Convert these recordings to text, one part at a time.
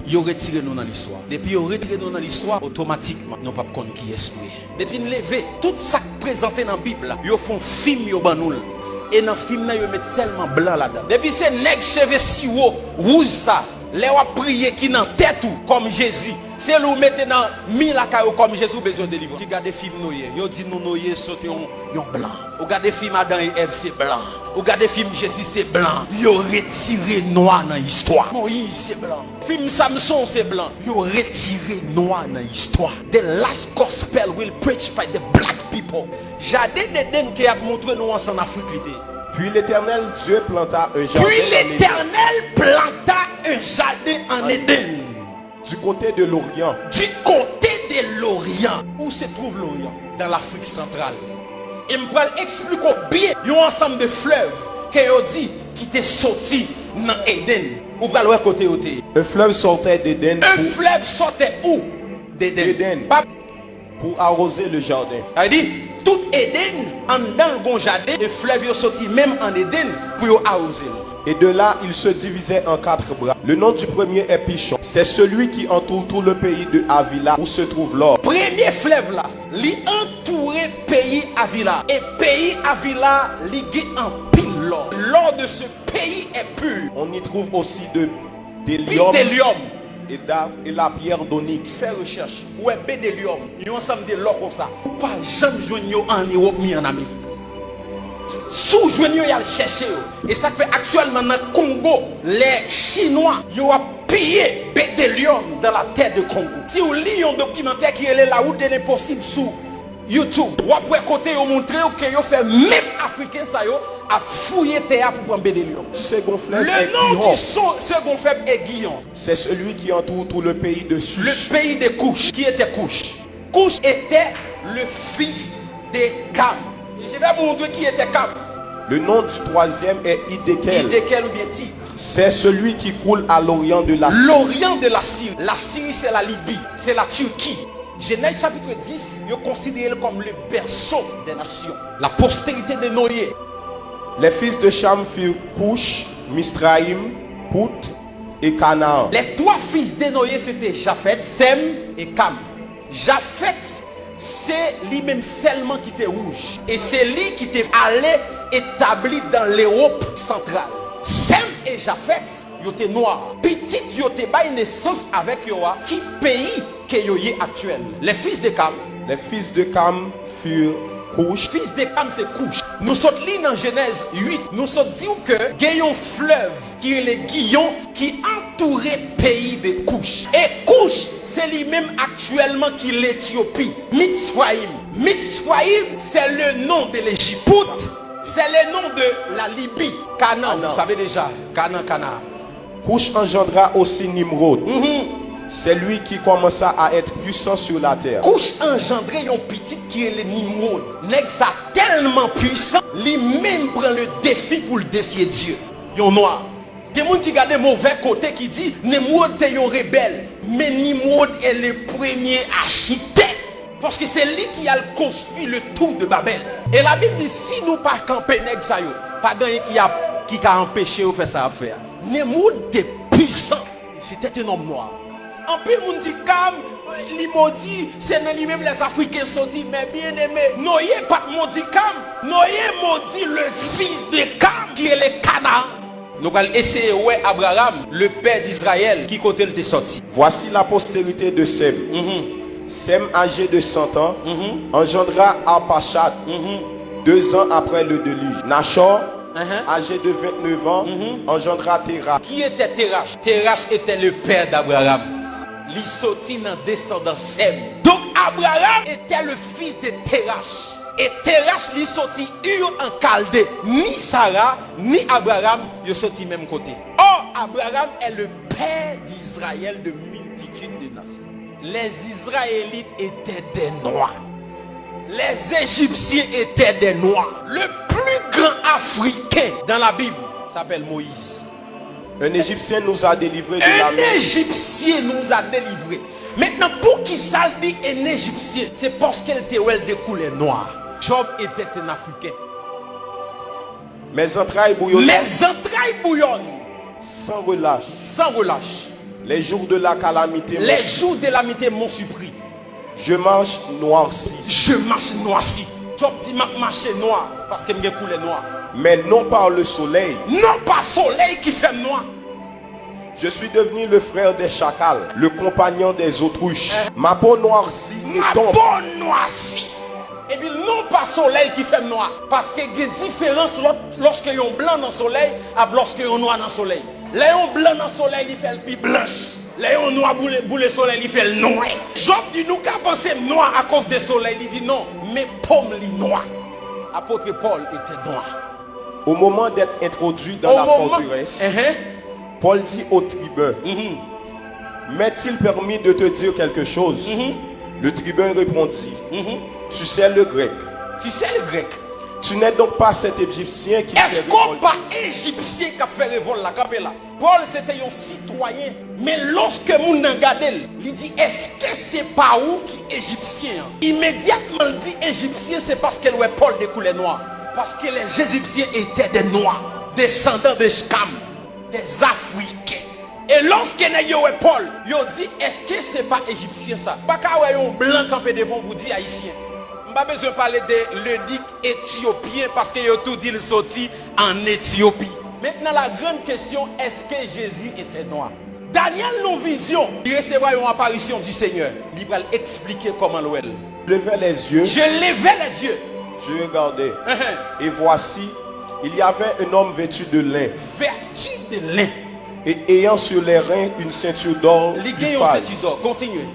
ils ont retiré nous dans l'histoire. Depuis ils ont retiré nous dans l'histoire, automatiquement, nous ne pouvons pas connaître qui est nous. Depuis nous lever, tout ça présenté dans la Bible, ils font film, ils ont et dans le film, ils mettent seulement blanc là-dedans. Depuis c'est nèg cheveux si haut, rouge ça. Les wa prier qui dans tête ou comme Jésus. C'est nous mettez dans mille akayo comme Jésus besoin de délivrer. Qui garde film noyer, yo dit nous noyer sauter yon blanc. Ou garde film Adam et Ève c'est blanc. Ou garde film Jésus c'est blanc. Yo retiré noir dans l'histoire. Moïse c'est blanc. Film Samson c'est blanc. Yo retiré noir dans l'histoire. The last gospel will preach by the black people. Jardin d'Éden qui a montré nous en Afrique. Puis l'Éternel Dieu planta un jardin. Puis l'Éternel planta un jardin en Éden. Du côté de l'Orient. Du côté de l'Orient. Où se trouve l'Orient? Dans l'Afrique centrale. Et je vais expliquer bien. Il y a un ensemble de fleuves qui ont dit qui étaient sortis dans Éden. Où va le côté côté? Un fleuve sortait d'Éden. Un fleuve sortait où? D'Éden. Pour arroser le jardin. Il dit tout Éden en dans le bon jardin. Le fleuve est sorti même en Éden pour arroser. Et de là, il se divisait en 4 bras. Le nom du premier est Pichon. C'est celui qui entoure tout le pays de Havila où se trouve l'or. Premier fleuve là, il entourait pays Havila. Et pays Havila, il en pile l'or. L'or de ce pays est pur. On y trouve aussi des lions et la pierre d'onyx. Fais recherche. Ouais, bédélium. Il y a ensemble de l'or comme ça. Pas jamais joindre en Europe ni en Amérique. Sous joigneux y a cherché et ça fait actuellement dans le Congo les Chinois ils ont pillé bédélium dans la terre de Congo. Si vous lisez un documentaire qui est la route de l'impossible sur YouTube, vous pouvez côté vous montrer que vous fait même africain ça yo a fouiller terre pour prendre bédélium. Le nom du second fleuve est Guillon. C'est celui qui entoure tout le pays de Cush. Le pays de Cush. Qui était Cush? Cush était le fils de Cam. Je vais vous montrer qui était Cam. Le nom du troisième est Hiddekel. Hiddekel ou bien Tigre. C'est celui qui coule à l'orient de la Syrie. L'orient de la Syrie. La Syrie c'est la Libye, c'est la Turquie. Genèse chapitre 10, ils considéré comme le berceau des nations. La postérité de Noé. Les fils de Cham furent Cush, Misraïm, Pout et Canaan. Les 3 fils de Noé c'était Japhet, Sem et Cam. Japhet c'est lui-même seulement qui était rouge. Et c'est lui qui était allé établi dans l'Europe centrale. Sem et Japhet, ils étaient noirs. Petit, ils étaient bail naissance avec Yoa. Qui pays que Yoye actuel? Les fils de Cam. Les fils de Cam furent Cush. Fils de Cam c'est Cush. Nous sommes là dans Genèse 8. Nous sommes dit que il y a un fleuve qui est le Guillon qui entourait le pays de Cush. Et Cush c'est lui-même actuellement qui est l'Éthiopie. Mitzrayim. Mitzrayim, c'est le nom de l'Égypte. C'est le nom de la Libye. Canaan, vous savez déjà. Canaan. Cush engendra aussi Nimrod. C'est lui qui commença à être puissant sur la terre. Cush engendré un petit qui est le Nimrod. Nex a tellement puissant, lui-même prend le défi pour le défier Dieu. Yon noir. Des gens qui regardent mauvais côté qui dit Nimrod est un rebelle. Mais Nimrod est le premier architecte. Parce que c'est lui qui a construit le tour de Babel. Et la Bible dit si nous pas camper nèg ça yo, pas gagner qui a empêché de faire ça à faire. Nimrod est puissant. C'était un homme noir. En plus, on dit Cam, il maudit, c'est dans lui-même les Africains sont dit, mais bien aimé, Noé pas maudit Cam, Noé maudit le fils de Cam qui est le Canaan. Nous allons essayer ouais Abraham, le père d'Israël, qui côté il est sorti. Voici la postérité de Sem. Sem, âgé de 100 ans, engendra Arpachad 2 ans après le déluge. Nachor, âgé de 29 ans, engendra Terach. Qui était Terach? Terach était le père d'Abraham. Il sortit dans descendance Sem. Donc Abraham était le fils de Terach. Et Terach lui sorti Ur en Chaldée. Ni Sarah, ni Abraham, ils sorti même côté. Or, Abraham est le père d'Israël de multitude de nations. Les Israélites étaient des noirs. Les Égyptiens étaient des noirs. Le plus grand Africain dans la Bible s'appelle Moïse. Un Égyptien nous a délivrés de la main. Un Égyptien nous a délivrés. Maintenant, pour qui ça dit un Égyptien? C'est parce qu'elle était de couleur noire. Job était un Africain. Mes entrailles bouillonnent. Mes entrailles bouillonnent. Sans relâche. Sans relâche. Les jours de la calamité Les jours de la calamité m'ont surpris. Je marche noirci. Je marche noirci. Job dit m'a marché noir parce que me coulé noir. Mais non par le soleil. Non pas soleil qui fait noir. Je suis devenu le frère des chacals, le compagnon des autruches. Ma peau noircie Ma tombe. peau noircie. Et puis non pas soleil qui fait noir. Parce qu'il y a une différence lorsque y a un blanc dans le soleil et lorsque y a un noir dans le soleil. Là, un blanc dans le soleil, il fait le plus blanche. Là, un noir pour le soleil, il fait le noir. Job dit nous qu'à penser noir à cause du soleil. Il dit non, mais pomme li noir. Apôtre Paul était noir. Au moment d'être introduit dans la forteresse, Paul dit au tribun, m'est-il permis de te dire quelque chose? Le tribun répondit, tu sais le grec. Tu sais le grec. Tu n'es donc pas cet Égyptien qui Est-ce qu'on pas Égyptien qui a fait révolte là, là? Paul c'était un citoyen, mais lorsque moun nan gade, il dit est-ce que c'est pas où qui Égyptien? Immédiatement il dit Égyptien, c'est parce que Paul de couleur noire. Parce que les Égyptiens étaient des noirs, descendants de Shkam, des Africains. Et lorsque Paul, il dit est-ce que c'est pas Égyptien ça? Pas qu'à un blanc campé devant vous dire haïtien. Je n'ai pas besoin de parler de l'eunuque éthiopien parce qu'il a tout dit le sorti en Éthiopie. Maintenant, la grande question, est-ce que Jésus était noir? Daniel, non vision, il recevra une apparition du Seigneur. Il va expliquer comment l'ouel. Je levais les yeux. Je levais les yeux. Je regardais. Et voici, il y avait un homme vêtu de lin. Vêtu de lin. Et ayant sur les reins une ceinture d'or. Continuez.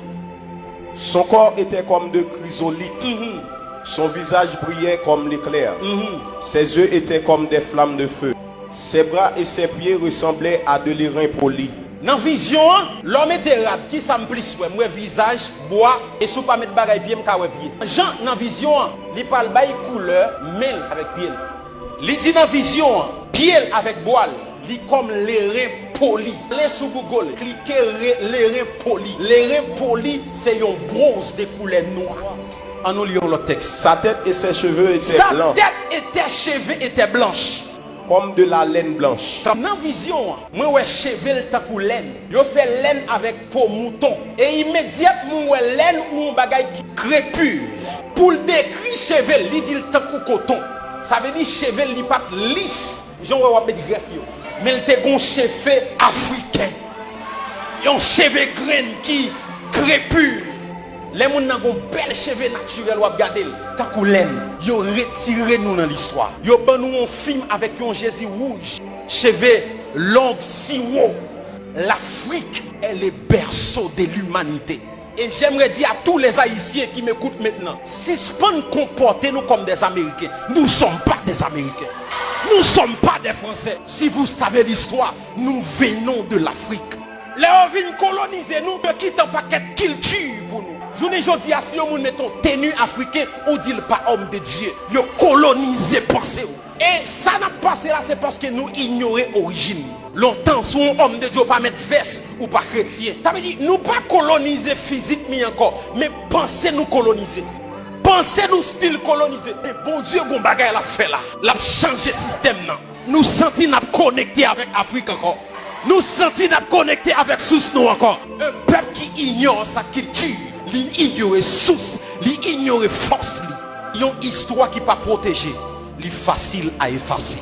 Son corps était comme de chrysolite. Son visage brillait comme l'éclair. Ses yeux étaient comme des flammes de feu. Ses bras et ses pieds ressemblaient à de l'airain poli. Dans la vision, l'homme était rap qui s'amplis, moi visage, bois, et si pas mettre bagaille pied, m'kawe pied. Jean, dans la vision, il parle de couleur, mêle avec pied. Il dit dans la vision, pied avec bois, il comme l'airain poli. Les sous Google, cliquez l'airain poli. L'airain poli, c'est un bronze de couleur noire. En nous lisons le texte. Sa tête et ses cheveux étaient blancs. Sa tête et ses cheveux étaient blanches. Comme de la laine blanche. Dans la vision, moi ouais cheveux tant que laine. Yo fait laine avec peau mouton. Et immédiatement ouais laine ou un bagage qui crépule. Pour le décrire cheveux, il dit tant que coton. Ça veut dire cheveux li pas lisse. J'en vais mettre greffe yo. Mais il te gon cheveux africain. Yon cheveux grain qui crépule. Les gens qui ont bel cheveux naturel ou regarder tant que laine, ils ont retiré nous dans l'histoire. Ils ont ban nous un film avec un Jésus rouge, cheveux longs si haut. L'Afrique est le berceau de l'humanité. Et j'aimerais dire à tous les Haïtiens qui m'écoutent maintenant, si ce pas nous comporter nous comme des Américains, nous ne sommes pas des Américains. Nous ne sommes pas des Français. Si vous savez l'histoire, nous venons de l'Afrique. Les gens viennent coloniser nous, de quitter un paquet de culture pour nous. Je ne dis pas si nous mettons tenue africain, on dit pas homme de Dieu. Ils ont colonisé pensée. Et ça n'a pas passé là, c'est parce que nous ignorons l'origine. Longtemps, si un homme de Dieu pas mettre veste ou pas chrétien. Ça veut dire, nous pas coloniser physiquement encore, mais pensez nous coloniser. Pensez nous style colonisé. Et bon Dieu, bon bagay l'a fait là. L'a changé système là. Nous sentons nous connecter avec l'Afrique encore. Nous sentons nous connecter avec source nous encore. Un peuple qui ignore sa culture, il ignore source, il ignore force. Il y a une histoire qui pas protégée, il est facile à effacer.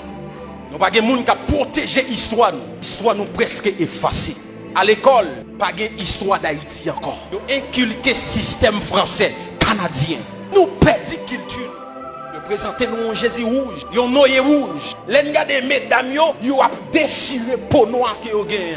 Nous pas de monde qui protéger l'histoire. L'histoire nous presque effacée. À l'école, pas de histoire d'Haïti encore. Nous inculquer système français, canadien. Nous perdons culture. Nous présentons nous un Jésus rouge, un Noé rouge. Les gars des mesdames, ils ont déchiré peau noire que vous gagnez.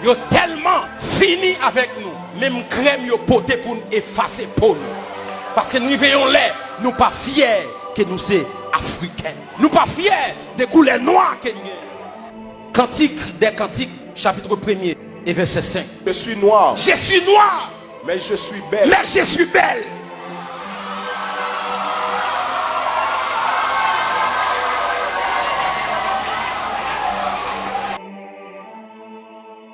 Ils ont tellement fini avec nous. Même crème, ils ont poté pour nous effacer peau nous. Parce que nous veillons l'air, nous pas fiers que nous sommes africains. Nous pas fiers des couleurs noires que nous avons. Cantique des Cantiques, chapitre 1er et verset 5. Je suis noir. Je suis noir. Mais je suis belle. Mais je suis belle.